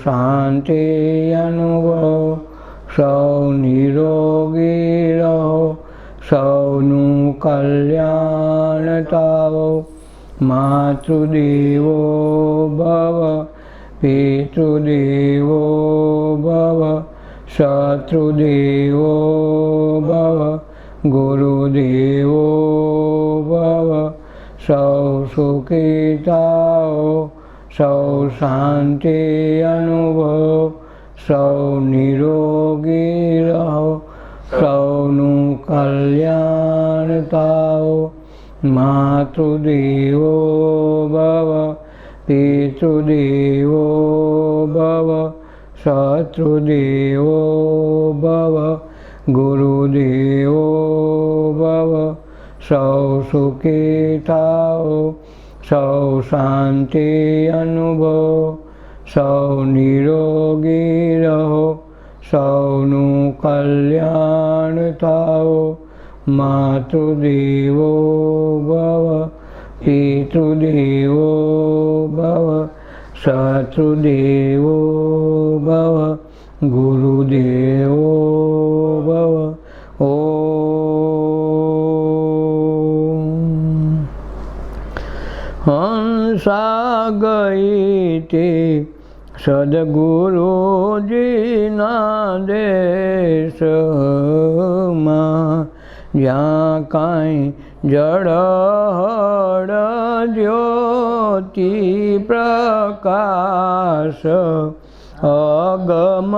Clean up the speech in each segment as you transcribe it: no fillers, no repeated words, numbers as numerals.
શાંતિ અનુભવો, સૌ નિરોગી રહો, સૌનું કલ્યાણ થાઓ. માતૃદેવો ભવ, પિતૃદેવો ભવ, શત્રુદેવો ભવ, ગુરુદેવો ભવ. સૌ સુખી થાઓ, સૌ શાંતિ અનુભવો, સૌ નિરોગી રહો, સૌનું કલ્યાણ થાઓ. માતૃદેવો ભવ, પિતૃદેવો ભવ, શત્રુદેવો ભવ, ગુરુદેવો ભવ. સૌ સુખી થાઓ, સૌ શાંતિ અનુભવો, સૌ નિરોગી રહો, સૌનું કલ્યાણ થાઓ. માતૃદેવો ભવ, પિતૃદેવો ભવ, શત્રુદેવો ભવ, ગુરુદેવો ભવ. હંસા ગઈ તે સદગુરુજીના દેશમાં, જ્યાં કાંઈ જળહળ જ્યોતિ પ્રકાશ, અગમ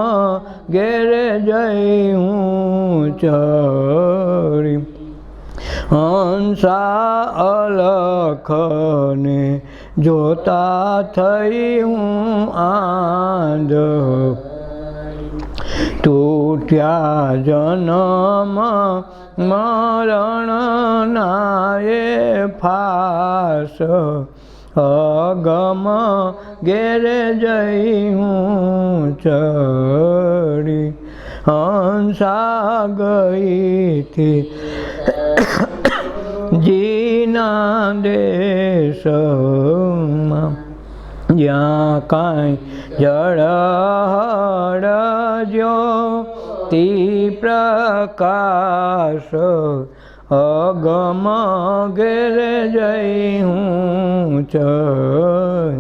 ઘેરે જઈ હું ચડી. હંસા અલખને જોતા થઈ હું આંધ, તૂટ્યા જન્મ મરણના એ ફાસ, અગમ ઘેરે જઈ હું ચડી. હંસા ગઈથી જીના દેશમાં, જ્યાં કાંઈ જળહળ જ્યોતિ પ્રકાશ, અગમ ઘેરે જઈ હું ચડી.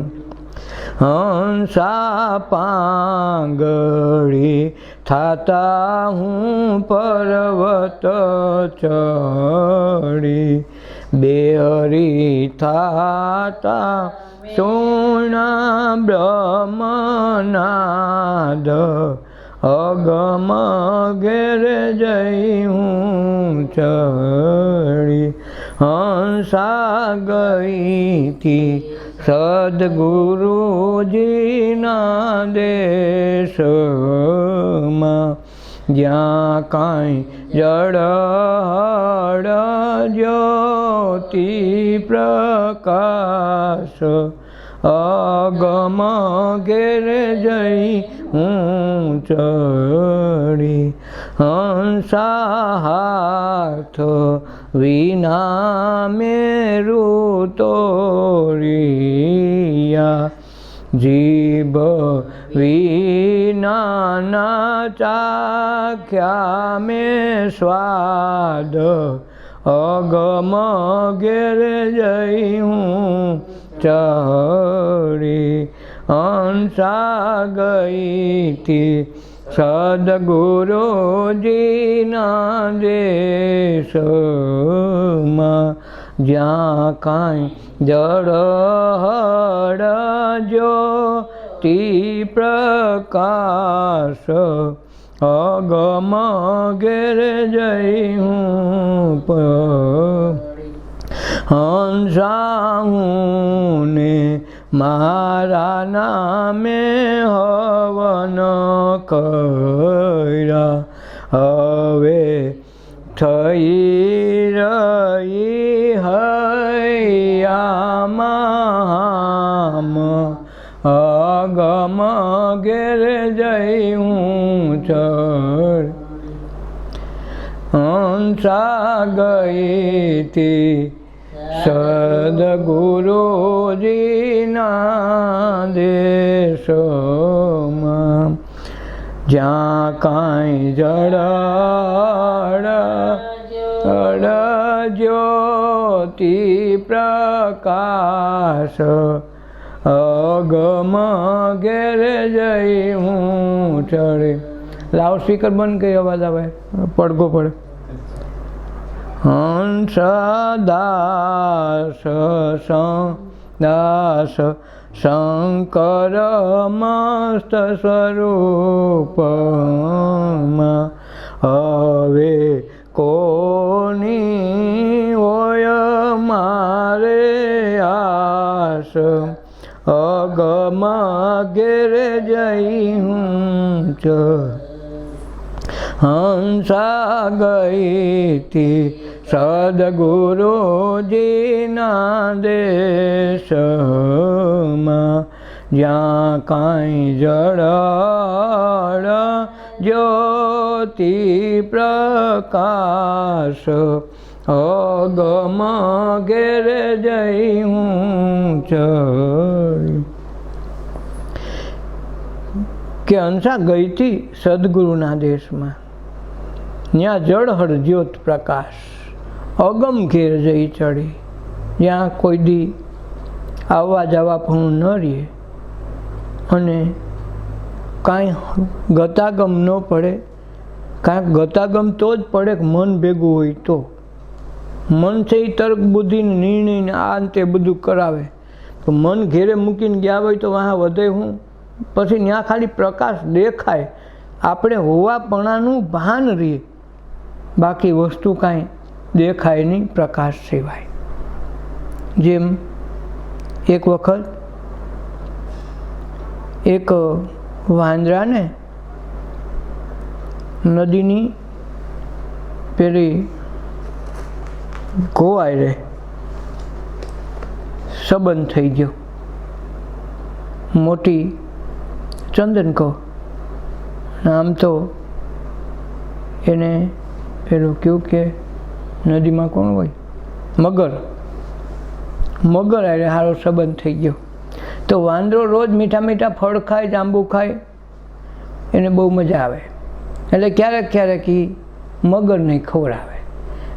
હંસા પાંગળી થાતા હું પર્વત ચડી, બેહરી થાતા સોણા બ્રહ્મનાદ, અગમ ઘેરે જઈ હું ચડી. હંસા ગઈથી સદગુરુજીના દેશમાં, જ્યાં કાંઈ જળહળ જ્યોતિ પ્રકાશ, અગમ ઘેરે જઈ હું ચડી. હંસા હાથ વિના મેરુ તોરિયા, જીભ વિના ચાખ્યા મેં સ્વાદ, અગમ ઘેરે જઈ હું ચડી. હંસા ગઈથી સદગુરુજીના દેશમાં, જ્યાં કાંઈ જળહળ જ્યોતિ પ્રકાશ, અગમ ઘેરે જઈ હું હંસા હું ને મારા નામે હવન કર્યા, હવે થઈ રહી હૈયામાં અગમ ઘેરે જઈ હું ચડ. હંસા ગઈ તી સદગુરુજીના દેશમાં જ્યાં કાંઈ જડ જ્યોતિ પ્રકાશ અગમ ઘેરે જઈ હું ચડે. લાઉડ સ્પીકર બંધ કરી અવાજ આવે, પડઘો પડે. હંસ દાસ દાસ શંકર મસ્ત સ્વરૂપમાં હવે કોની હોય મારે આસ અગમ ઘેરે જઈ હું ચ હંસા ગઈતી સદગુરુજીના દેશમાં જ્યાં કાંઈ જડ જ્યોતિ પ્રકાશ અગમ ઘેરે જઈ હું ચડ્યું. કે હંસા ગઈતી સદગુરુના દેશમાં, ત્યાં જળહળ જ્યોત પ્રકાશ અગમ ઘેર જઈ ચડી. જ્યાં કોઈ દી આવવા જવા પણ ન રહે અને કાંઈ ગતાગમ ન પડે. કાંઈક ગતાગમ તો જ પડે કે મન ભેગું હોય તો. મન છે એ તર્ક બુદ્ધિને નિર્ણયને આ તે બધું કરાવે. તો મન ઘેરે મૂકીને ગયા હોય તો વાહ વધે હું. પછી ત્યાં ખાલી પ્રકાશ દેખાય, આપણે હોવાપણાનું ભાન રહે, બાકી વસ્તુ કાંઈ દેખાય નહીં પ્રકાશ સિવાય. જેમ એક વખત એક વાંદરાને નદીની પેલી ગોવાઈ રે સંબંધ થઈ ગયો. મોટી ચંદન કહો આમ તો એને પેલું કહ્યું કે નદીમાં કોણ હોય, મગર આરે સારો સંબંધ થઈ ગયો. તો વાંદરો રોજ મીઠા મીઠા ફળ ખાય, જાંબુ ખાય, એને બહુ મજા આવે. એટલે ક્યારેક ક્યારેક એ મગરને ખવડાવે.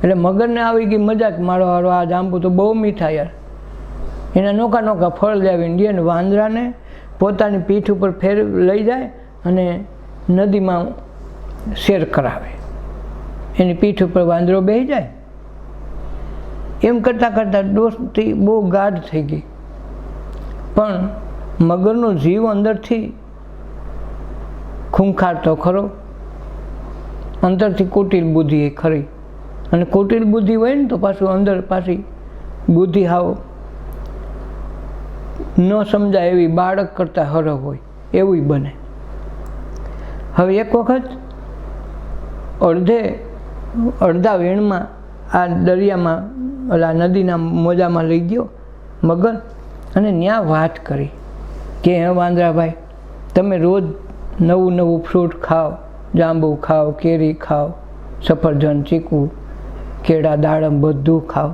એટલે મગરને આવી ગઈ મજા કે મારો હારો આ જાંબુ તો બહુ મીઠા યાર. એના નોકા નોકા ફળ લાવીને દે ને વાંદરાને પોતાની પીઠ ઉપર લઈ જાય અને નદીમાં શેર કરાવે. એની પીઠ ઉપર વાંદરો બેસી જાય. એમ કરતાં કરતાં દોસ્તી બહુ ગાઢ થઈ ગઈ. પણ મગરનો જીવ અંદરથી ખૂંખાર તો ખરો, અંદરથી કુટિલ બુદ્ધિ એ ખરી. અને કુટિલ બુદ્ધિ હોય ને તો પાછું અંદર પાછી બુદ્ધિ હાવ ન સમજાય એવી, બાળક કરતાં હરહ હોય એવું બને. હવે એક વખત અડધા વેણમાં આ દરિયામાં ઓલા નદીના મોજામાં લઈ ગયો મગર અને ત્યાં વાત કરી કે હે વાંદરાભાઈ, તમે રોજ નવું નવું ફ્રૂટ ખાઓ, જાંબુ ખાઓ, કેરી ખાઓ, સફરજન, ચીકુ, કેળા, દાડમ બધું ખાઓ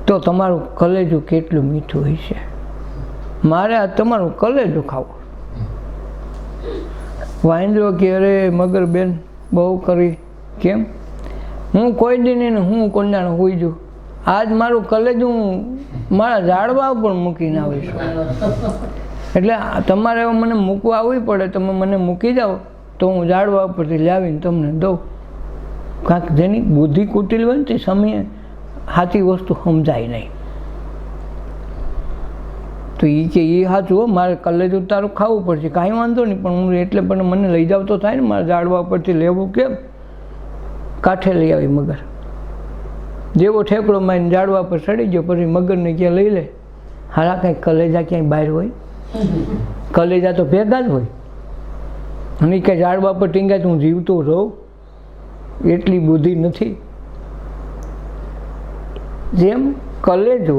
તો તમારું કલેજું કેટલું મીઠું હોય છે. મારે આ તમારું કલેજું ખાવું. વાંદરો કે અરે મગર બેન બહુ કરી, કેમ? હું કોઈ દી નહીં ને હું કોંડાણ હોઈ જઉં. આજ મારું કલેજું મારા ઝાડવા ઉપર મૂકીને આવીશું. એટલે તમારે મને મૂકવા આવવી પડે, તમે મને મૂકી જાઓ તો હું ઝાડવા ઉપરથી લાવીને તમને દઉં. કાંઈક જેની બુદ્ધિ કુટિલ હોય ને તે સમયે સાચી વસ્તુ સમજાય નહીં. તો એ કે એ સાચું હો, મારે કલેજું તારું ખાવું પડશે. કાંઈ વાંધો નહીં, પણ હું એટલે પણ મને લઈ જાવ તો થાય ને, મારા ઝાડવા ઉપરથી લેવું કેમ? કાંઠે લઈ આવી મગર. જેવો ઠેકડો મારીને ઝાડવા પર ચડી ગયો. પછી મગરને ક્યાં લઈ લે, હારા કાંઈ કલેજા ક્યાંય બહાર હોય? કલેજા તો ભેગા જ હોય. અને કાંઈ ઝાડવા પર ટીંગાય તો હું જીવતો રહું, એટલી બુદ્ધિ નથી. જેમ કલેજો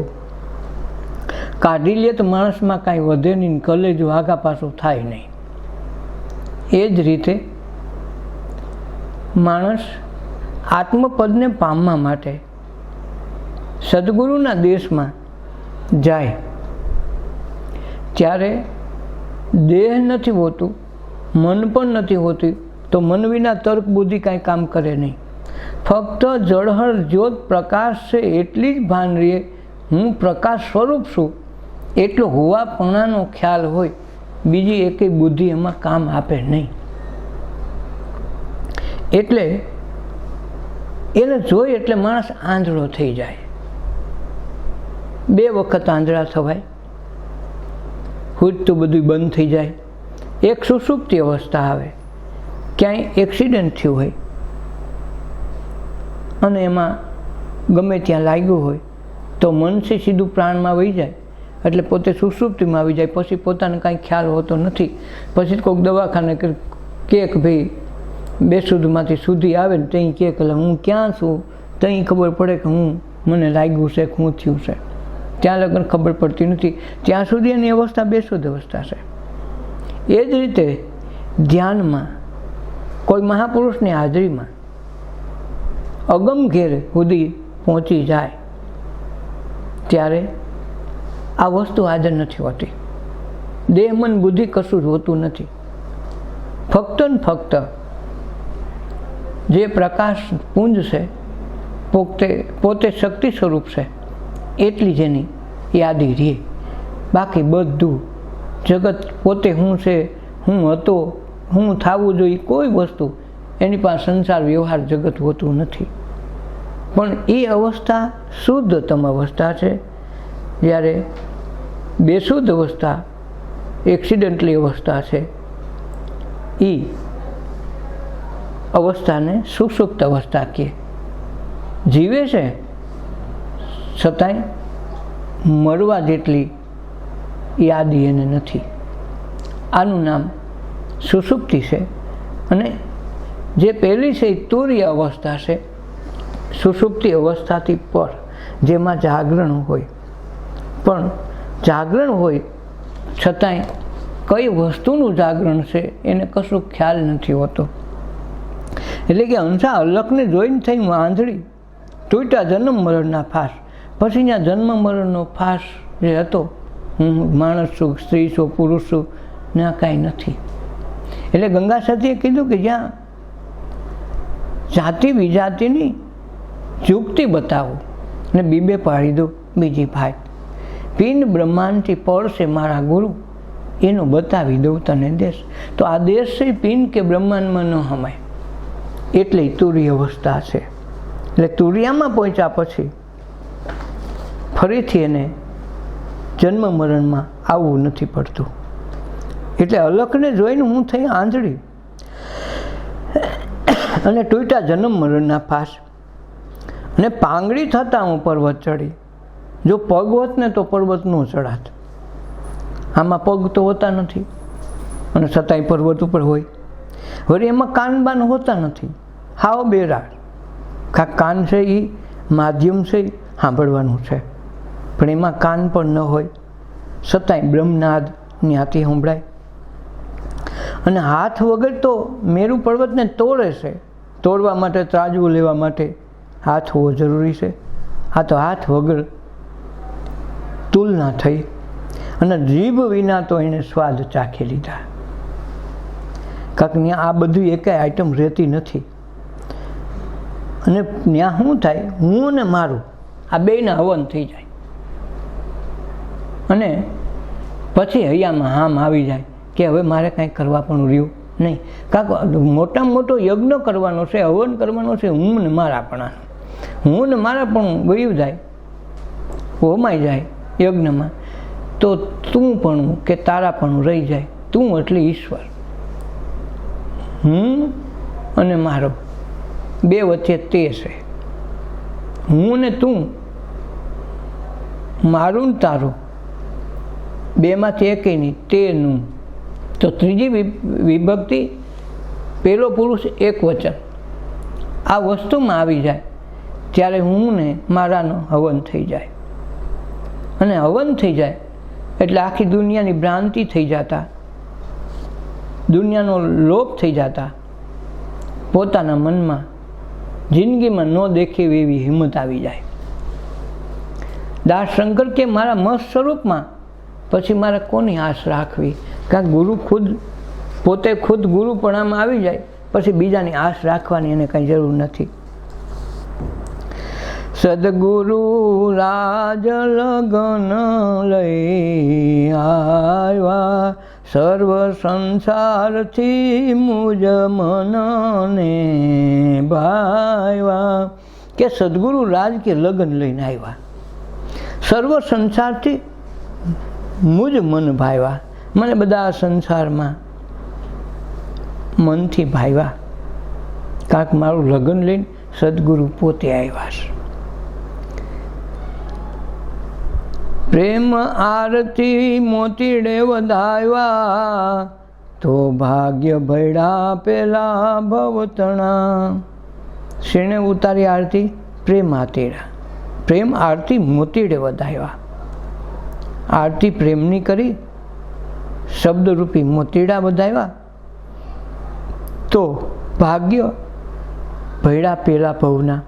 કાઢી લે તો માણસમાં કાંઈ વધે નહીં, કલેજો આગા પાછું થાય નહીં. એ જ રીતે માણસ આત્મપદને પામવા માટે સદગુરુના દેશમાં જાય ત્યારે દેહ નથી હોતું, મન પણ નથી હોતું, તો મન વિના તર્ક બુદ્ધિ કાંઈ કામ કરે નહીં. ફક્ત જળહળ જ્યોત પ્રકાશ છે એટલી જ ભાન રહે, હું પ્રકાશ સ્વરૂપ છું એટલો હોવાપણાનો ખ્યાલ હોય, બીજી એકેય બુદ્ધિ એમાં કામ આપે નહીં. એટલે એને જોઈ એટલે માણસ આંધળો થઈ જાય. 2 વખત આંધળા થવાય, તો બધું બંધ થઈ જાય. એક સુષુપ્તિ અવસ્થા આવે, ક્યાંય એક્સિડન્ટ થયું હોય અને એમાં ગમે ત્યાં લાગ્યું હોય તો મનથી સીધું પ્રાણમાં વહી જાય, એટલે પોતે સુષુપ્તિમાં આવી જાય. પછી પોતાને કાંઈ ખ્યાલ હોતો નથી. પછી કોઈક દવાખાને કે ભાઈ બેસુધમાંથી સુધી આવે ને ત્યાં કહે કે હું ક્યાં છું, ત્યાં ખબર પડે કે મને લાગ્યું છે કે હું થયું છે. ત્યાં લગન ખબર પડતી નથી, ત્યાં સુધી એની અવસ્થા બેસુધ અવસ્થા છે. એ જ રીતે ધ્યાનમાં કોઈ મહાપુરુષની હાજરીમાં અગમ ઘેર સુધી પહોંચી જાય ત્યારે આ વસ્તુ હાજર નથી હોતી. દેહ મન બુદ્ધિ કશું જ હોતું નથી. ફક્ત ને ફક્ત જે પ્રકાશ પુંજ છે, પોતે શક્તિ સ્વરૂપ છે, એટલી જેની યાદી રહે. બાકી બધું જગત પોતે હું છે, હું હતો, હું થવું જોઈએ, કોઈ વસ્તુ એની પાસે સંસાર વ્યવહાર જગત હોતું નથી. પણ એ અવસ્થા શુદ્ધતમ અવસ્થા છે. જ્યારે બેશુદ્ધ અવસ્થા, એક્સિડન્ટલી અવસ્થા છે, એ અવસ્થાને સુષુપ્ત અવસ્થા કહે. જીવે છે છતાંય મરવા જેટલી યાદી એને નથી. આનું નામ સુષુપ્તિ છે. અને જે પહેલી છે એ તુર્ય અવસ્થા છે, સુષુપ્તિ અવસ્થાથી પર, જેમાં જાગરણ હોય. પણ જાગરણ હોય છતાંય કઈ વસ્તુનું જાગરણ છે એને કશું ખ્યાલ નથી હોતો. એટલે કે હંસા અલકને જોઈને થઈ આંધળી, તૂટ્યા જન્મ મરણના ફાસ. પછી ત્યાં જન્મ મરણનો ફાસ જે હતો, હું માણસ છું, સ્ત્રી છું, પુરુષ છું, ત્યાં કાંઈ નથી. એટલે ગંગા સતીએ કીધું કે જ્યાં જાતિ વિજાતિની યુક્તિ બતાવો ને બીબે પાડી દો બીજી ભાઈ. પિંડ બ્રહ્માંડથી પડશે મારા ગુરુ, એનું બતાવી દઉં તને દેશ. તો આ દેશ છે પિંડ કે બ્રહ્માંડમાં ન હમાય, એટલે તુર્ય અવસ્થા છે. એટલે તુર્યામાં પહોંચ્યા પછી ફરીથી એને જન્મ મરણમાં આવવું નથી પડતું. એટલે અલકને જોઈને હું થઈ આંધળી અને તૂટ્યા જન્મ મરણના ફાસ. અને પાંગડી થતાં હું પર્વત ચડી. જો પગ હોત ને તો પર્વત ન ચડાત. આમાં પગ તો હોતા નથી અને છતાંય પર્વત ઉપર હોય. વળી એમાં કાન બાન હોતા નથી, હાવ બેરાળ. કાન છે એ માધ્યમ છે, સાંભળવાનું છે, પણ એમાં કાન પણ ન હોય, છતાંય બ્રહ્મનાદ ત્યાંથી સંભળાય. અને હાથ વગર તો મેરુ પર્વતને તોડે છે. તોડવા માટે, ત્રાજવું લેવા માટે હાથ હોવો જરૂરી છે. આ તો હાથ વગર તુલના થઈ. અને જીભ વિના તો એને સ્વાદ ચાખી લીધા. કારણ કે આ બધું એકેય આઈટમ રહેતી નથી. અને ત્યાં શું થાય, હું અને મારું આ બેયના હવન થઈ જાય. અને પછી હૈયામાં હામ આવી જાય કે હવે મારે કાંઈ કરવા પણ રહ્યું નહીં. કાંક મોટામાં મોટો યજ્ઞ કરવાનો છે, હવન કરવાનો છે, હું ને મારાપણાનો. હું ને મારાપણું વયું જાય, હોમાઈ જાય યજ્ઞમાં, તો તું પણ કે તારાપણું રહી જાય. તું એટલે ઈશ્વર, હું અને મારો, બે વચ્ચે તે છે. હું ને તું, મારું ને તારું, બેમાંથી એકેય નહીં, તેનું. તો ત્રીજી વિભક્તિ, પેલો પુરુષ એક વચન આ વસ્તુમાં આવી જાય ત્યારે હું ને મારાનો હવન થઈ જાય. અને હવન થઈ જાય એટલે આખી દુનિયાની ભ્રાંતિ થઈ જતા, દુનિયાનો લોપ થઈ જતા, પોતાના મનમાં જિંદગીમાં ન દેખેવી એવી હિંમત આવી જાય. દાસ શંકર કે મારા મસ્ત સ્વરૂપમાં પછી મારે કોની આશ રાખવી? કારણ ગુરુ પોતે ખુદ ગુરુપણામાં આવી જાય પછી બીજાની આશ રાખવાની એને કંઈ જરૂર નથી. સદગુરુ રાજ લગન લઈ આવ્યા, સર્વ સંસારથી મુજ મનને ભાવ્યા. કે સદગુરુ રાજ કે લગન લઈને આવ્યા, સર્વ સંસારથી મુજ મન ભાવ્યા, મને બધા સંસારમાં મનથી ભાવ્યા. કાંક મારું લગન લઈને સદગુરુ પોતે આવ્યા છે. પ્રેમ આરતી મોતીડે વધાવ્યા, તો ભાગ્ય ભૈડા પેલા ભવતણા. શેણે ઉતારી આરતી? પ્રેમ આતીડા. પ્રેમ આરતી મોતીડે વધાવ્યા. આરતી પ્રેમની કરી, શબ્દરૂપી મોતીડા વધાવ્યા, તો ભાગ્ય ભૈડા પેલા ભવના.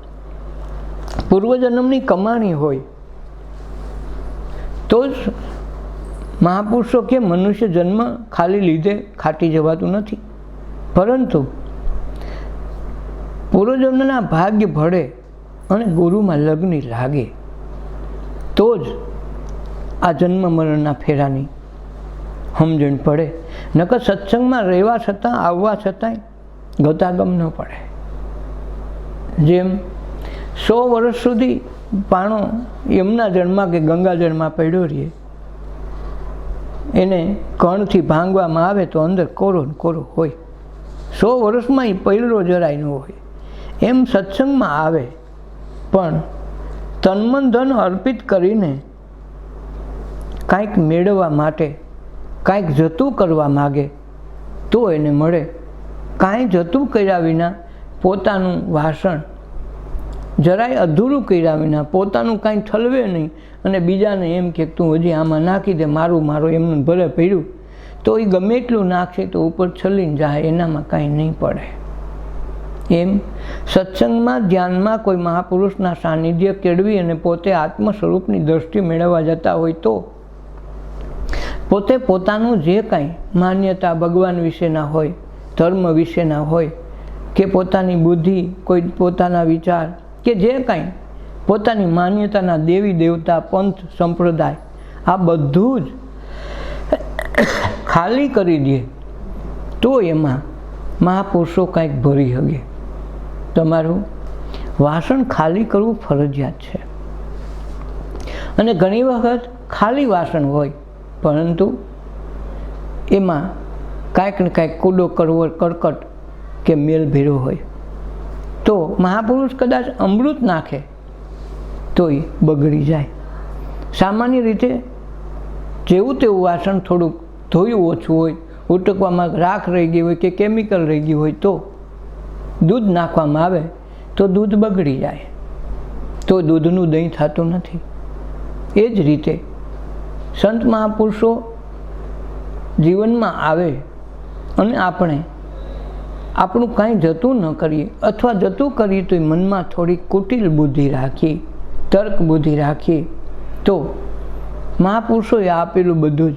પૂર્વજન્મની કમાણી હોય તો જ મહાપુરુષો કે મનુષ્ય જન્મ ખાલી લીધે ખાટી જવાતું નથી, પરંતુ પૂર્વજન્મના ભાગ્ય ભળે અને ગુરુમાં લગ્ન લાગે તો જ આ જન્મ મરણના ફેરાની સમજણ પડે. નકર સત્સંગમાં રહેવા છતાં આવવા છતાંય ગતાગમ ન પડે. જેમ 100 વર્ષ સુધી પાણો યમુના જળમાં કે ગંગા જળમાં પડ્યો રહીએ, એને કણથી ભાંગવામાં આવે તો અંદર કોરો ને કોરો હોય. 100 વર્ષમાં એ પડ્યો જરાય ન હોય. એમ સત્સંગમાં આવે પણ તનમન ધન અર્પિત કરીને કાંઈક મેળવવા માટે કાંઈક જતું કરવા માગે તો એને મળે. કાંઈ જતું કર્યા વિના પોતાનું વાસણ જરાય અધૂરું કર્યા વિના, પોતાનું કાંઈ ઠલવે નહીં અને બીજાને એમ કે તું હજી આમાં નાખી દે, મારું એમનું ભલે પડ્યું, તો એ ગમે એટલું નાખશે તો ઉપર છલીને જાય, એનામાં કાંઈ નહીં પડે. એમ સત્સંગમાં ધ્યાનમાં કોઈ મહાપુરુષના સાનિધ્ય કેળવી અને પોતે આત્મ સ્વરૂપની દ્રષ્ટિ મેળવવા જતા હોય તો પોતે પોતાનું જે કાંઈ માન્યતા ભગવાન વિશેના હોય, ધર્મ વિશેના હોય કે પોતાની બુદ્ધિ, કોઈ પોતાના વિચાર કે જે કાંઈ પોતાની માન્યતાના દેવી દેવતા, પંથ, સંપ્રદાય, આ બધું જ ખાલી કરી દે તો એમાં મહાપુરુષો કાંઈક ભરી શકે. તમારું વાસણ ખાલી કરવું ફરજિયાત છે. અને ઘણી વખત ખાલી વાસણ હોય પરંતુ એમાં કાંઈક ને કાંઈક કૂડો કરવો, કરકટ કે મેલ ભેરો હોય તો મહાપુરુષ કદાચ અમૃત નાખે તોય બગડી જાય. સામાન્ય રીતે જેવું તેવું વાસણ થોડુંક ધોયું ઓછું હોય, ઉટકવામાં રાખ રહી ગઈ હોય કે કેમિકલ રહી ગયું હોય તો દૂધ નાખવામાં આવે તો દૂધ બગડી જાય, તો દૂધનું દહીં થતું નથી. એ જ રીતે સંત મહાપુરુષો જીવનમાં આવે અને આપણે આપણું કાંઈ જતું ન કરીએ અથવા જતું કરીએ તો મનમાં થોડી કુટિલ બુદ્ધિ રાખીએ, તર્ક બુદ્ધિ રાખીએ તો મહાપુરુષોએ આપેલું બધું જ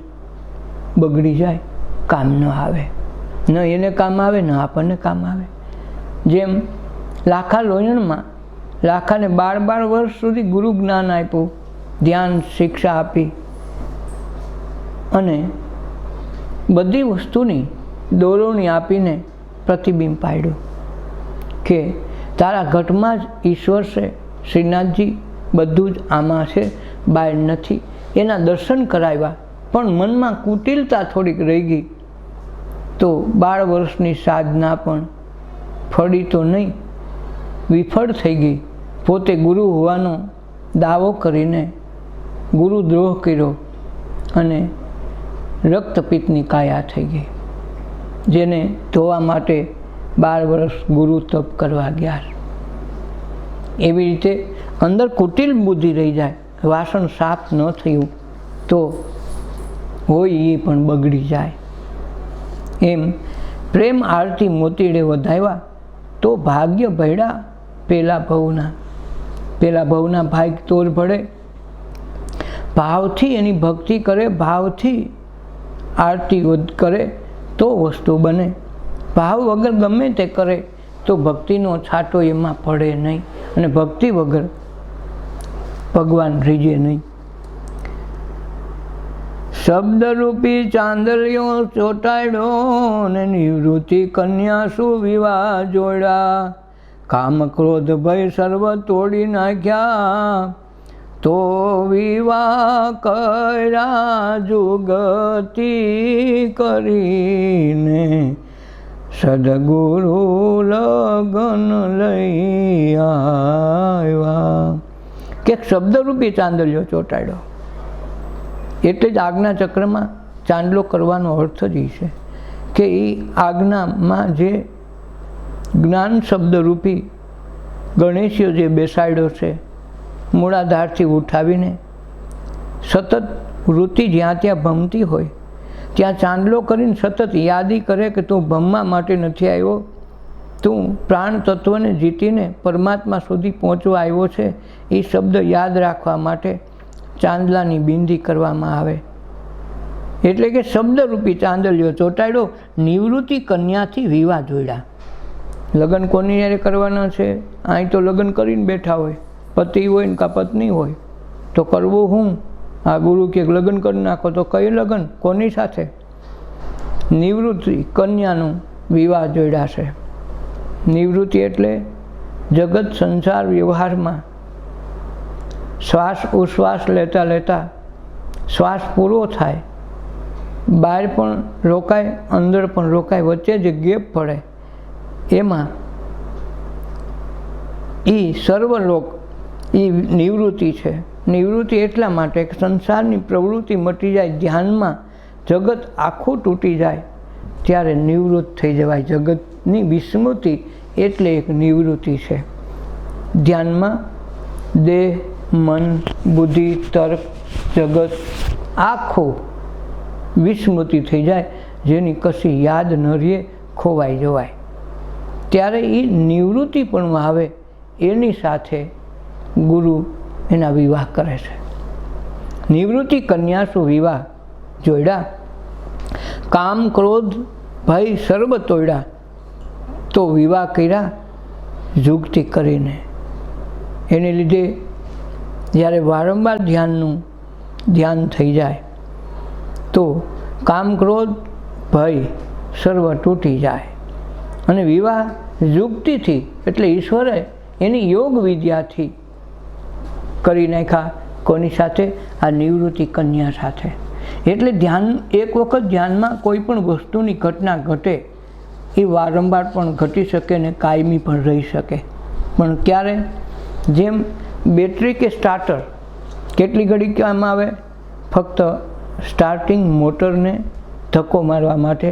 બગડી જાય, કામ ન આવે. ન એને કામ આવે ન આપણને કામ આવે. જેમ લાખા લોયણમાં લાખાને 12 વર્ષ સુધી ગુરુ જ્ઞાન આપ્યું, ધ્યાન શિક્ષા આપી અને બધી વસ્તુની દોરવણી આપીને પ્રતિબિંબ પાડ્યું કે તારા ઘટમાં જ ઈશ્વર છે, શ્રીનાથજી બધું જ આમાં છે, બહાર નથી. એના દર્શન કરાવ્યા પણ મનમાં કુટિલતા થોડીક રહી ગઈ તો 12 વર્ષની સાધના પણ ફળી તો નહીં, વિફળ થઈ ગઈ. પોતે ગુરુ હોવાનો દાવો કરીને ગુરુદ્રોહ કર્યો અને રક્તપિત્તની કાયા થઈ ગઈ, જેને ધોવા માટે 12 વર્ષ ગુરુ તપ કરવા ગયા. એવી રીતે અંદર કુટિલ બુદ્ધિ રહી જાય, વાસણ સાફ ન થયું તો હોય એ પણ બગડી જાય. એમ પ્રેમ આરતી મોતીડે વધાવ્યા તો ભાગ્ય ભૈડા પેલા ભવના ભાગ તોર ભળે ભાવથી એની ભક્તિ કરે, ભાવથી આરતી કરે તો વસ્તુ બને. ભાવ વગર ગમે તે કરે તો ભક્તિનો છાંટો એમાં પડે નહીં, અને ભક્તિ વગર ભગવાન રીઝે નહીં. શબ્દરૂપી ચાંદલિયો ચોટાડ્યો ને નિવૃત્તિ કન્યા સુવિવાહ જોડ્યા. કામ ક્રોધ ભય સર્વ તોડી નાખ્યા, તો વિવાહ કર્યા જુગતિ કરીને, સદગુરુ લગન લઈ આવ્યા. કે શબ્દરૂપી ચાંદલિયો ચોટાડ્યો એટલે જ આજ્ઞા ચક્રમાં ચાંદલો કરવાનો અર્થ જ છે કે એ આજ્ઞામાં જે જ્ઞાન શબ્દરૂપી ગણેશીઓ જે બેસાડ્યો છે, મૂળાધારથી ઉઠાવીને સતત વૃત્તિ જ્યાં ત્યાં ભમતી હોય ત્યાં ચાંદલો કરીને સતત યાદી કરે કે તું ભમવા માટે નથી આવ્યો, તું પ્રાણ તત્વને જીતીને પરમાત્મા સુધી પહોંચવા આવ્યો છે. એ શબ્દ યાદ રાખવા માટે ચાંદલાની બિંદી કરવામાં આવે. એટલે કે શબ્દરૂપી ચાંદલિયો ચોટાડ્યો, નિવૃત્તિ કન્યાથી વિવાહ જોડ્યા. લગ્ન કોની યારે કરવાના છે? અહીં તો લગ્ન કરીને બેઠા હોય, પતિ હોય ને કાં પત્ની હોય, તો કરવું હું? આ ગુરુ કે લગ્ન કરી નાખો, તો કઈ લગ્ન કોની સાથે? નિવૃત્તિ કન્યાનું વિવાહ જોડ્યા છે. નિવૃત્તિ એટલે જગત સંસાર વ્યવહારમાં શ્વાસ ઉશ્વાસ લેતા લેતા શ્વાસ પૂરો થાય, બહાર પણ રોકાય, અંદર પણ રોકાય, વચ્ચે જે ગેપ પડે એમાં એ સર્વલોક એ નિવૃત્તિ છે. નિવૃત્તિ એટલા માટે કે સંસારની પ્રવૃત્તિ મટી જાય, ધ્યાનમાં જગત આખું તૂટી જાય ત્યારે નિવૃત્ત થઈ જવાય. જગતની વિસ્મૃતિ એટલે એક નિવૃત્તિ છે. ધ્યાનમાં દેહ, મન, બુદ્ધિ, તર્ક, જગત આખું વિસ્મૃતિ થઈ જાય, જેની કશી યાદ ન રહે, ખોવાઈ જવાય. ત્યારે એ નિવૃત્તિ પણ આવે, એની સાથે ગુરુ એના વિવાહ કરે છે. નિવૃત્તિ કન્યાસુ વિવાહ જોડ્યા. કામ ક્રોધ ભય સર્વ તોડ્યા, તો વિવાહ કર્યા જુગતિ કરીને. એને લીધે જ્યારે વારંવાર ધ્યાન થઈ જાય તો કામ ક્રોધ ભય સર્વ તૂટી જાય. અને વિવાહ યુક્તિથી એટલે ઈશ્વરે એની યોગ વિદ્યાથી કરી નાખ્યા. કોની સાથે? આ નિવૃત્તિ કન્યા સાથે. એટલે ધ્યાન, એક વખત ધ્યાનમાં કોઈ પણ વસ્તુની ઘટના ઘટે એ વારંવાર પણ ઘટી શકે ને કાયમી પણ રહી શકે. પણ ક્યારે? જેમ બેટરી કે સ્ટાર્ટર કેટલી ઘડી કામ આવે? ફક્ત સ્ટાર્ટિંગ મોટરને ધક્કો મારવા માટે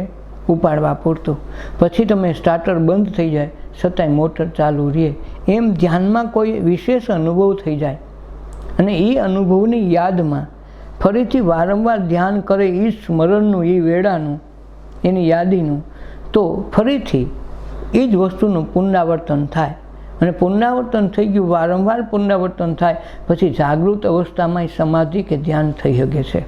ઉપાડવા પૂરતું. પછી તમે સ્ટાર્ટર બંધ થઈ જાય છતાંય મોટર ચાલુ રહે. એમ ધ્યાનમાં કોઈ વિશેષ અનુભવ થઈ જાય અને એ અનુભવની યાદમાં ફરીથી વારંવાર ધ્યાન કરે, એ સ્મરણનું, એ વેળાનું, એની યાદીનું, તો ફરીથી એ જ વસ્તુનું પુનરાવર્તન થાય. અને પુનરાવર્તન થઈ ગયું, વારંવાર પુનરાવર્તન થાય પછી જાગૃત અવસ્થામાં સમાધિ કે ધ્યાન થઈ શકે છે.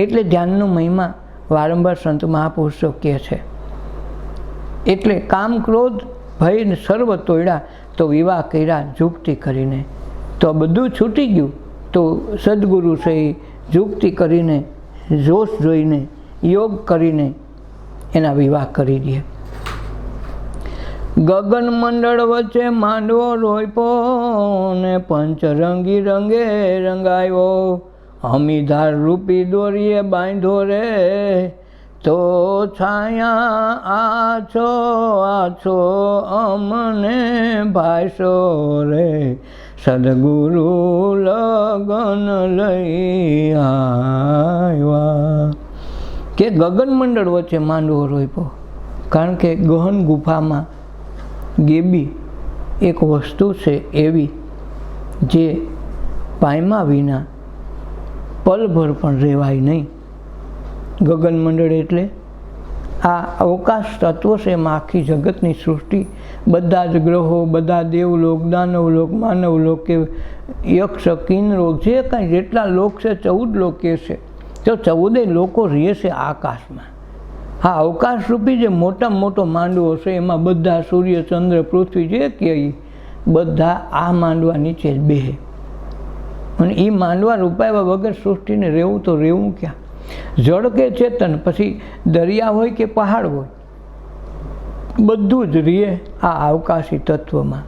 એટલે ધ્યાનનો મહિમા વારંવાર સંત મહાપુરુષો કહે છે. એટલે કામ ક્રોધ ભય સર્વ તોડ્યા, તો વિવાહ કર્યા જુગતિ કરીને. તો બધું છૂટી ગયું તો સદગુરુ છે એ જુગતિ કરીને, જોશ જોઈને, યોગ કરીને એના વિવાહ કરી દે. ગગન મંડળ વચ્ચે માંડવો રોયપો ને પંચરંગી રંગે રંગાયો, અમીધાર રૂપી દોરીએ બાંધો રે, તો છાયા આછો આછો અમને ભાઈસો રે, સદગુરુ લગન લઈ આવ્યા. કે ગગન મંડળ વચ્ચે માંડવો રોયપો, કારણ કે ગહન ગુફામાં ગેબી એક વસ્તુ છે એવી જે પામ્યા વિના પલભર પણ રહેવાય નહીં. ગગન મંડળ એટલે આ અવકાશ તત્વો છે, એમાં આખી જગતની સૃષ્ટિ, બધા જ ગ્રહો, બધા દેવલોક, દાનવલોક, માનવલોક કે યક્ષ કિન્નરો જે કાંઈ જેટલા લોક છે 14 લોક છે, તો 14 લોકો રહે છે આકાશમાં. હા, અવકાશરૂપી જે મોટામાં મોટો માંડવો છે એમાં બધા સૂર્ય ચંદ્ર પૃથ્વી જે કહે બધા આ માંડવા નીચે જ બેહે. અને એ માંડવા રૂપાવ્યા વગર સૃષ્ટિને રહેવું તો રહેવું ક્યાં? જળ કે ચેતન, પછી દરિયા હોય કે પહાડ હોય, બધું જ રહે આ અવકાશી તત્વમાં.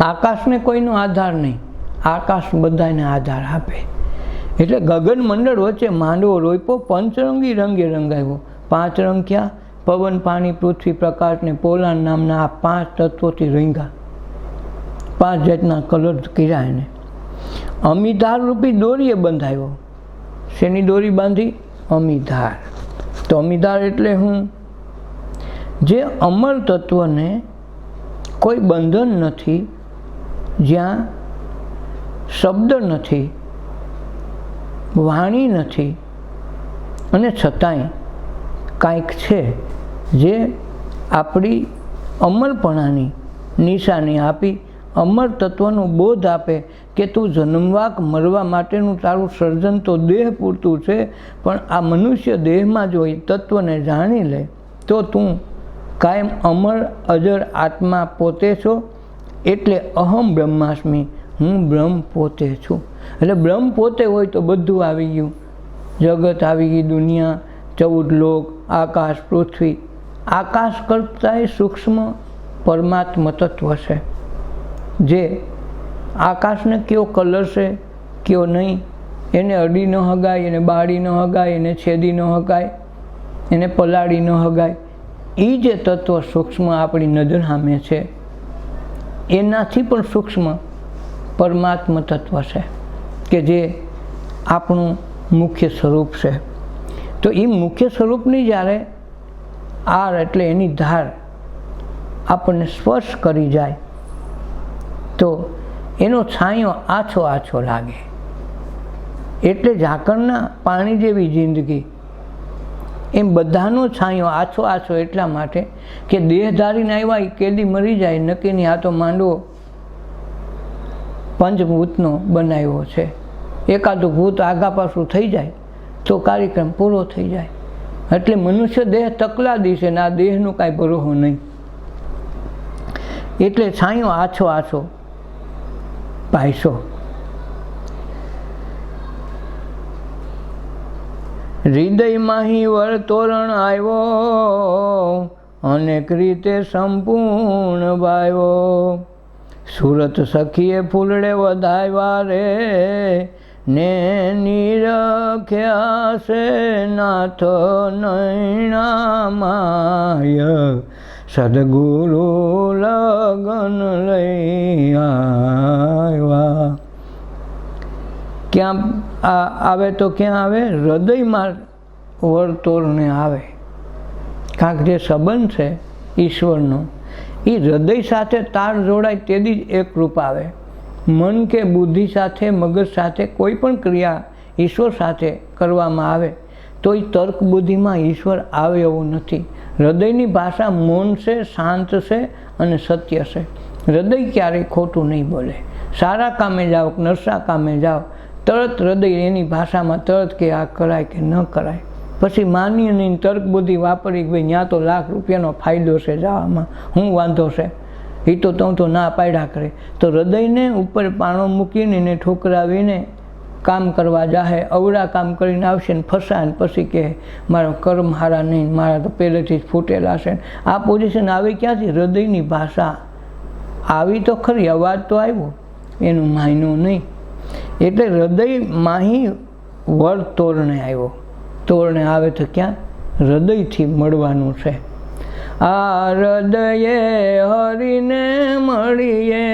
આકાશને કોઈનો આધાર નહીં, આકાશ બધાને આધાર આપે. એટલે ગગન મંડળ વચ્ચે માંડવો રોપ્યો, પંચરંગી રંગે રંગાવ્યો. 5 રંગ ક્યાં? પવન, પાણી, પૃથ્વી, પ્રકાશ ને પોલાણ નામના આ 5 તત્વોથી રંગા. 5 જાતના કલર કર્યા એને. અમીધાર રૂપી દોરીએ બંધાયો. શેની દોરી બાંધી? અમીધાર. તો અમીધાર એટલે હું? જે અમર તત્વને કોઈ બંધન નથી, જ્યાં શબ્દ નથી, વાણી નથી, અને છતાંય કાંઈક છે જે આપણી અમરપણાની નિશાની આપી, અમર તત્વનો બોધ આપે કે તું જન્મવાક મરવા માટેનું તારું સર્જન તો દેહ પૂરતું છે, પણ આ મનુષ્ય દેહમાં જો એ તત્વને જાણી લે તો તું કાયમ અમર અજર આત્મા પોતે છો. એટલે અહમ બ્રહ્માસ્મિ, હું બ્રહ્મ પોતે છું. એટલે બ્રહ્મ પોતે હોય તો બધું આવી ગયું, જગત આવી ગઈ, દુનિયા, 14 લોક, આકાશ, પૃથ્વી. આકાશ કરતાંય સૂક્ષ્મ પરમાત્મ તત્વ છે, જે આકાશને કયો કલર છે કયો નહીં, એને અડી ન હગાય, એને બાળી ન હગાય, એને છેદી ન હગાય, એને પલાળી ન હગાય. એ જે તત્વ સૂક્ષ્મ આપણી નજર સામે છે, એનાથી પણ સૂક્ષ્મ પરમાત્મ તત્વ છે કે જે આપણું મુખ્ય સ્વરૂપ છે. તો એ મુખ્ય સ્વરૂપની જ્યારે આર એટલે એની ધાર આપણને સ્પર્શ કરી જાય તો એનો છાંયો આછો આછો લાગે. એટલે ઝાકળના પાણી જેવી જિંદગી, એમ બધાનો છાંયો આછો આછો એટલા માટે કે દેહધારીને આવ્યા એ કેદી મરી જાય નક્કીની. આ તો માંડવો પંચભૂતનો બનાવ્યો છે. એકાદું ભૂત આગા પાછું થઈ જાય તો કાર્યક્રમ પૂરો થઈ જાય. એટલે મનુષ્ય દેહ તકલાદી છે ને આ દેહનું કાંઈ ભરોહો નહીં. એટલે છાંયો આછો આછો પાયસો. હૃદયમાં વર તોરણ આવ્યો, અનેક રીતે સંપૂર્ણ ભાવ્યો. સુરત સખીએ ફૂલડે વધાવ્યા રે, ને નિરખ્યા છે નાથ નૈણામાય. સદગુરુ લગન લઈ આવ્યા. ક્યાં આવે તો ક્યાં આવે? હૃદયમાં વર્તોરને આવે. કાંક જે સંબંધ છે ઈશ્વરનો એ હૃદય સાથે તાર જોડાય તેથી જ એક રૂપ આવે. મન કે બુદ્ધિ સાથે, મગજ સાથે કોઈ પણ ક્રિયા ઈશ્વર સાથે કરવામાં આવે તો એ તર્ક બુદ્ધિમાં ઈશ્વર આવે એવું નથી. હૃદયની ભાષા મૌન છે, શાંત છે અને સત્ય છે. હૃદય ક્યારેય ખોટું નહીં બોલે. સારા કામે જાઓ કે નરસા કામે જાઓ, તરત હૃદય એની ભાષામાં તરત કે આ કરાય કે ન કરાય. પછી માન્ય નહીં, તર્ક બુદ્ધિ વાપરી કે ભાઈ ત્યાં તો લાખ રૂપિયાનો ફાયદો છે, જવામાં શું વાંધો છે, એ તો તો ના પાડ્યા કરે. તો હૃદયને ઉપર પાણો મૂકીને એને ઠોકરાવીને કામ કરવા જાહે, અવળા કામ કરીને આવશે ને ફસાય ને પછી કહે મારો કર્મ હારા નહીં, મારા તો પહેલેથી જ ફૂટેલા છે. આ પોઝિશન આવી ક્યાંથી? હૃદયની ભાષા આવી તો ખરી, અવાજ તો આવ્યો, એનું માયનો નહીં. એટલે હૃદય માહી વર તોરણે આવ્યો. તોરણે આવે તો ક્યાં? હૃદયથી મળવાનું છે. આ હૃદયે હરીને મળીએ,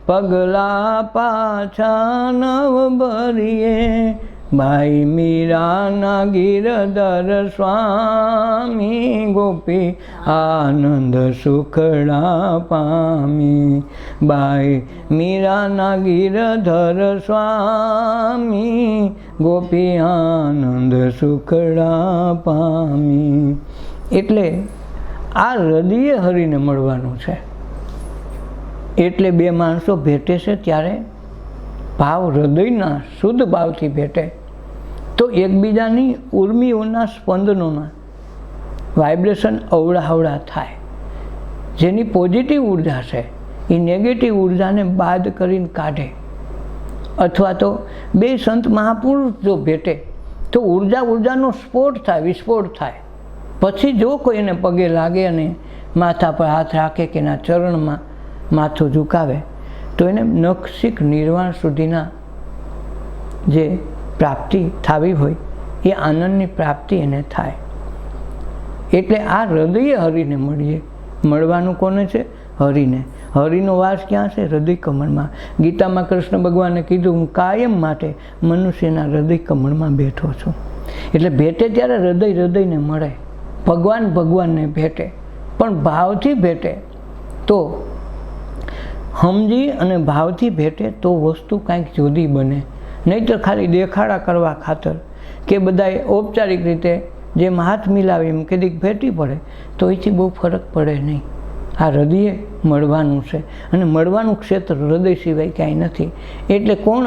પગલા પાછા નવ ભરીએ. ભાઈ મીરાના ગિરધર સ્વામી, ગોપી આનંદ સુખડા પામી. ભાઈ મીરાના ગિરધર સ્વામી, ગોપી આનંદ સુખડા પામી. એટલે આ હૃદયે હરીને મળવાનું છે. એટલે બે માણસો ભેટે છે ત્યારે ભાવ હૃદયના શુદ્ધ ભાવથી ભેટે તો એકબીજાની ઉર્મિઓના સ્પંદનોના વાઇબ્રેશન અવળાવળા થાય. જેની પોઝિટિવ ઉર્જા છે એ નેગેટિવ ઉર્જાને બાદ કરીને કાઢે. અથવા તો બે સંત મહાપુરુષ જો ભેટે તો ઉર્જાનો સ્ફોટ થાય, વિસ્ફોટ થાય. પછી જો કોઈ એને પગે લાગે અને માથા પર હાથ રાખે કે એના ચરણમાં માથું ઝુકાવે તો એને નખશિખ નિર્વાણ સુધીના જે પ્રાપ્તિ થવી હોય એ આનંદની પ્રાપ્તિ એને થાય. એટલે આ હૃદયે હરિને મળીએ. મળવાનું કોને છે? હરિને. હરિનો વાસ ક્યાં છે? હૃદય કમળમાં. ગીતામાં કૃષ્ણ ભગવાને કીધું, હું કાયમ માટે મનુષ્યના હૃદય કમળમાં બેઠો છું. એટલે ભેટે ત્યારે હૃદયને મળે, ભગવાનને ભેટે, પણ ભાવથી ભેટે તો સમજી અને ભાવથી ભેટે તો વસ્તુ કાંઈક જુદી બને. નહીં તો ખાલી દેખાડા કરવા ખાતર કે બધાએ ઔપચારિક રીતે જેમ હાથ મિલાવી એમ કદીક ભેટી પડે તો એથી બહુ ફરક પડે નહીં. આ હૃદયે મળવાનું છે અને મળવાનું ક્ષેત્ર હૃદય સિવાય કાંઈ નથી. એટલે કોણ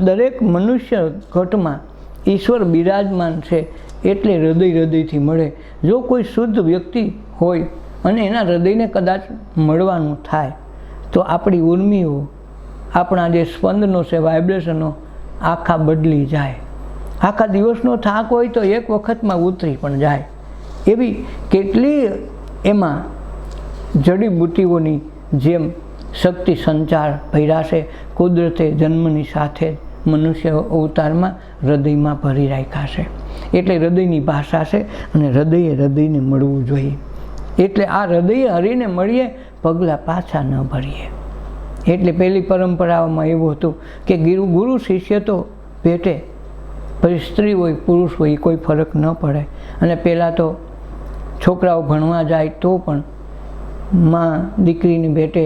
દરેક મનુષ્ય ઘટમાં ઈશ્વર બિરાજમાન છે એટલે હૃદયથી મળે. જો કોઈ શુદ્ધ વ્યક્તિ હોય અને એના હૃદયને કદાચ મળવાનું થાય તો આપણી ઉર્મિઓ, આપણા જે સ્પંદનો છે, વાઇબ્રેશનો આખા બદલી જાય. આખા દિવસનો થાક હોય તો એક વખતમાં ઉતરી પણ જાય. એવી કેટલી એમાં જડીબુટ્ટીઓની જેમ શક્તિ સંચાર ભર્યા છે. કુદરતે જન્મની સાથે મનુષ્ય અવતારમાં હૃદયમાં ભરી રાખ્યા છે. એટલે હૃદયની ભાષા છે અને હૃદયને મળવું જોઈએ. એટલે આ હૃદયે હરીને મળીએ, પગલાં પાછા ન ભરીએ. એટલે પહેલી પરંપરાઓમાં એવું હતું કે ગુરુ શિષ્ય તો ભેટે, પછી સ્ત્રી હોય પુરુષ હોય કોઈ ફરક ન પડે. અને પહેલાં તો છોકરાઓ ભણવા જાય તો પણ માં દીકરીને ભેટે,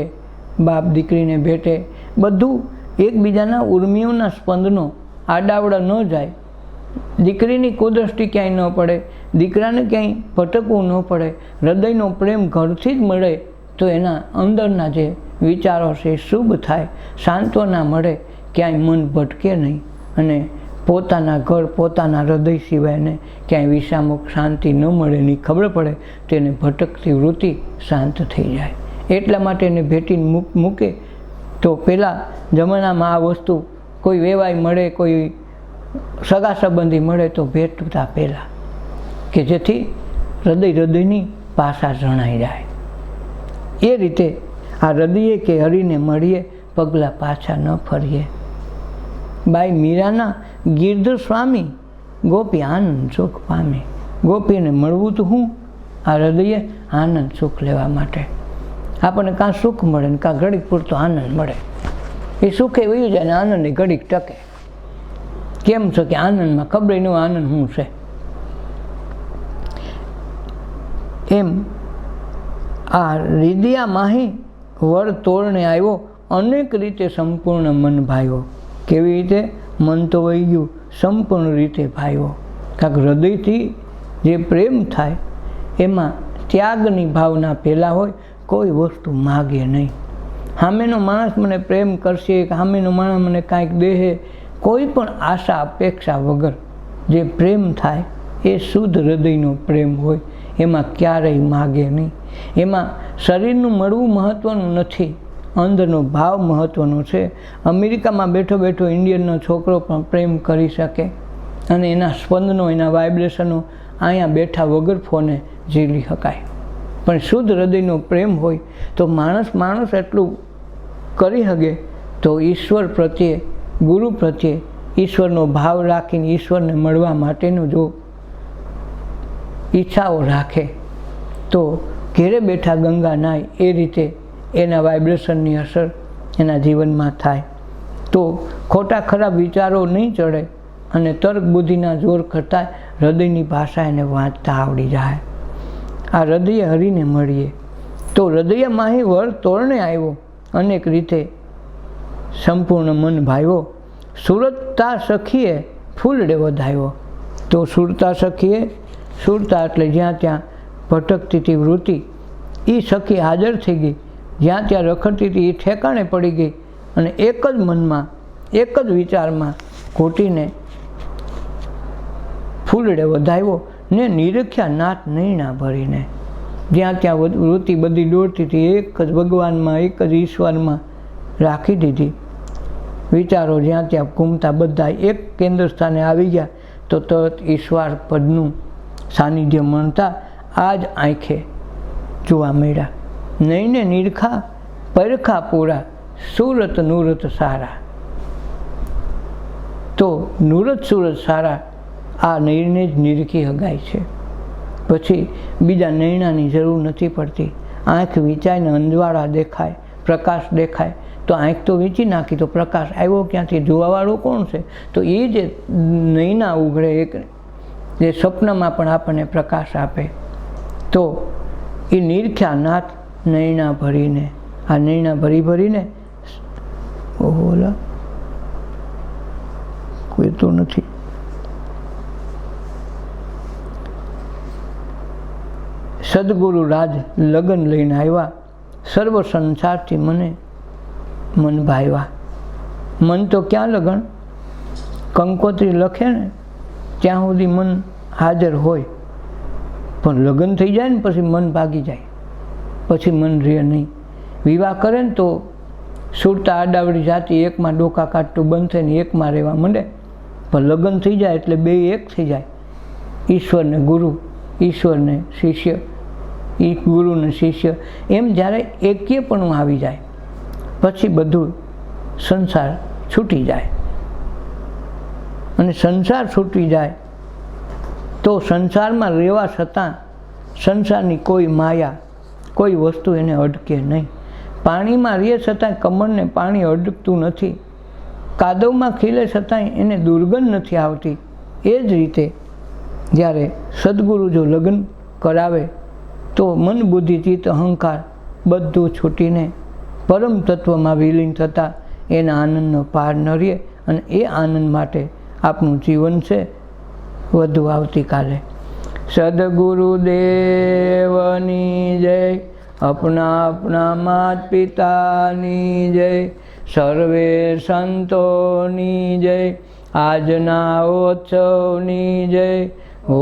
બાપ દીકરીને ભેટે, બધું એકબીજાના ઉર્મિઓના સ્પંદનો આડાવડા ન જાય. દીકરીની કુદૃષ્ટિ ક્યાંય ન પડે, દીકરાને ક્યાંય ભટકવું ન પડે. હૃદયનો પ્રેમ ઘરથી જ મળે તો એના અંદરના જે વિચારો છે શુભ થાય, સાંત્વના મળે, ક્યાંય મન ભટકે નહીં અને પોતાના ઘર, પોતાના હૃદય સિવાયને ક્યાંય વિષામુખ શાંતિ ન મળે નહીં ખબર પડે તો એને ભટકતી વૃત્તિ શાંત થઈ જાય. એટલા માટે એને ભેટીને મૂકે. તો પહેલાં જમાનામાં આ વસ્તુ કોઈ વેવાય મળે, કોઈ સગા સંબંધી મળે તો ભેટતા પહેલાં કે જેથી હૃદયની ભાષા જણાઈ જાય. એ રીતે આ હૃદયે કે હરીને મળીએ, પગલાં પાછા ન ફરીએ. બાઈ મીરાના ગિરધર સ્વામી ગોપી આનંદ સુખ પામે. ગોપીને મળવું તો હું આ હૃદયે આનંદ સુખ લેવા માટે. આપણને કાં સુખ મળે ને કાં ઘડીક પૂરતો આનંદ મળે. એ સુખે વયું જાય ને આનંદ એ ઘડીક ટકે. કેમ છે કે આનંદમાં ખબર ન આનંદ શું છે. એમ આ રીદિયા માહી વર તોરણે આવ્યો, અનેક રીતે સંપૂર્ણ મન ભાવ્યો. કેવી રીતે? મન તો વહી ગયું, સંપૂર્ણ રીતે ભાવ્યો. કાંક હૃદયથી જે પ્રેમ થાય એમાં ત્યાગની ભાવના પહેલાં હોય. કોઈ વસ્તુ માગે નહીં. સામેનો માણસ મને પ્રેમ કરશે, સામેનો માણસ મને કાંઈક દેહે, કોઈ પણ આશા અપેક્ષા વગર જે પ્રેમ થાય એ શુદ્ધ હૃદયનો પ્રેમ હોય. એમાં ક્યારેય માગે નહીં. એમાં શરીરનું મળવું મહત્ત્વનું નથી, અંદરનો ભાવ મહત્ત્વનો છે. અમેરિકામાં બેઠો બેઠો ઇન્ડિયનનો છોકરો પણ પ્રેમ કરી શકે અને એના સ્પંદનો, એના વાઇબ્રેશનો અહીંયા બેઠા વગર ફોને ઝીલી શકાય. પણ શુદ્ધ હૃદયનો પ્રેમ હોય તો માણસ એટલું કરી શકે તો ઈશ્વર પ્રત્યે, ગુરુ પ્રત્યે ઈશ્વરનો ભાવ રાખીને ઈશ્વરને મળવા માટેનો જો ઈચ્છાઓ રાખે તો ઘેરે બેઠા ગંગા નાય એ રીતે એના વાઇબ્રેશનની અસર એના જીવનમાં થાય. તો ખોટા ખરાબ વિચારો નહીં ચડે અને તર્ક બુદ્ધિના જોર કરતાં હૃદયની ભાષા એને વાંચતા આવડી જાય. આ હૃદયે હરીને મળીએ તો હૃદય માહી વર તોરણે આવ્યો, અનેક રીતે સંપૂર્ણ મન ભાવ્યો. સુરતા સખીએ ફૂલડે વધાવ્યો. તો સુરતા સખીએ, સુરતા એટલે જ્યાં ત્યાં ભટકતી હતી વૃત્તિ, એ સખી હાજર થઈ ગઈ, જ્યાં ત્યાં રખડતી હતી એ ઠેકાણે પડી ગઈ અને એક જ મનમાં એક જ વિચારમાં ઘૂંટીને ફૂલડે વધાવ્યો ને નિરખ્યા નાથ નૈણા ભરીને. જ્યાં ત્યાં વૃત્તિ બધી દોડતી હતી એક જ ભગવાનમાં એક જ ઈશ્વરમાં રાખી દીધી. વિચારો જ્યાં ત્યાં ઘૂમતા બધા એક કેન્દ્ર સ્થાને આવી ગયા તો તરત ઈશ્વર પદનું સાનિધ્ય મળતા આ જ આંખે જોવા મળ્યા. નૈને નિરખા પરખા પૂરા સુરત નૂરત સારા. તો નૂરત સુરત સારા આ નૈને જ નિરખી હગાય છે. પછી બીજા નૈણાની જરૂર નથી પડતી. આંખ વીંચાઈને અંજવાળા દેખાય, પ્રકાશ દેખાય તો આંખ તો વીંચી નાખી તો પ્રકાશ આવ્યો ક્યાંથી? જોવાવાળું કોણ છે? તો એ જે નૈના ઉઘડે એક જે સ્વપ્નમાં પણ આપણને પ્રકાશ આપે તો એ નિરખ્યા નાથ નૈણા ભરીને. આ નૈણા ભરીને ઓલા કોઈ તો નથી. સદગુરુ રાજ લગ્ન લઈને આવ્યા, સર્વ સંસારથી મને મન ભાવ્યા. મન તો ક્યાં લગન? કંકોત્રી લખે ને ત્યાં સુધી મન હાજર હોય, પણ લગ્ન થઈ જાય ને પછી મન ભાગી જાય, પછી મન રહે નહીં. વિવાહ કરે ને તો સુરતા આડાવડી જાતિ એકમાં ડોકા કાઢતું બંધ થઈને એકમાં રહેવા માંડે, પણ લગ્ન થઈ જાય એટલે બે એક થઈ જાય. ઈશ્વરને ગુરુ, ઈશ્વરને શિષ્ય, એ ગુરુને શિષ્ય, એમ જ્યારે એક્યપણું આવી જાય પછી બધું સંસાર છૂટી જાય. અને સંસાર છૂટી જાય તો સંસારમાં રહેવા છતાં સંસારની કોઈ માયા, કોઈ વસ્તુ એને અડકે નહીં. પાણીમાં રહે છતાં કમળને પાણી અડકતું નથી, કાદવમાં ખીલે છતાંય એને દુર્ગંધ નથી આવતી. એ જ રીતે જ્યારે સદગુરુ જો લગ્ન કરાવે તો મન બુદ્ધિ ચિત્ત અહંકાર બધું છૂટીને પરમ તત્વમાં વિલીન થતાં એના આનંદનો પાર ન રહે. અને એ આનંદ માટે આપનું જીવન છે. વધુ આવતીકાલે. સદગુરુદેવની જય, अपना मात पितानी जय, सर्वे संतोनी जय, आजना उत्सवनी जय. ओ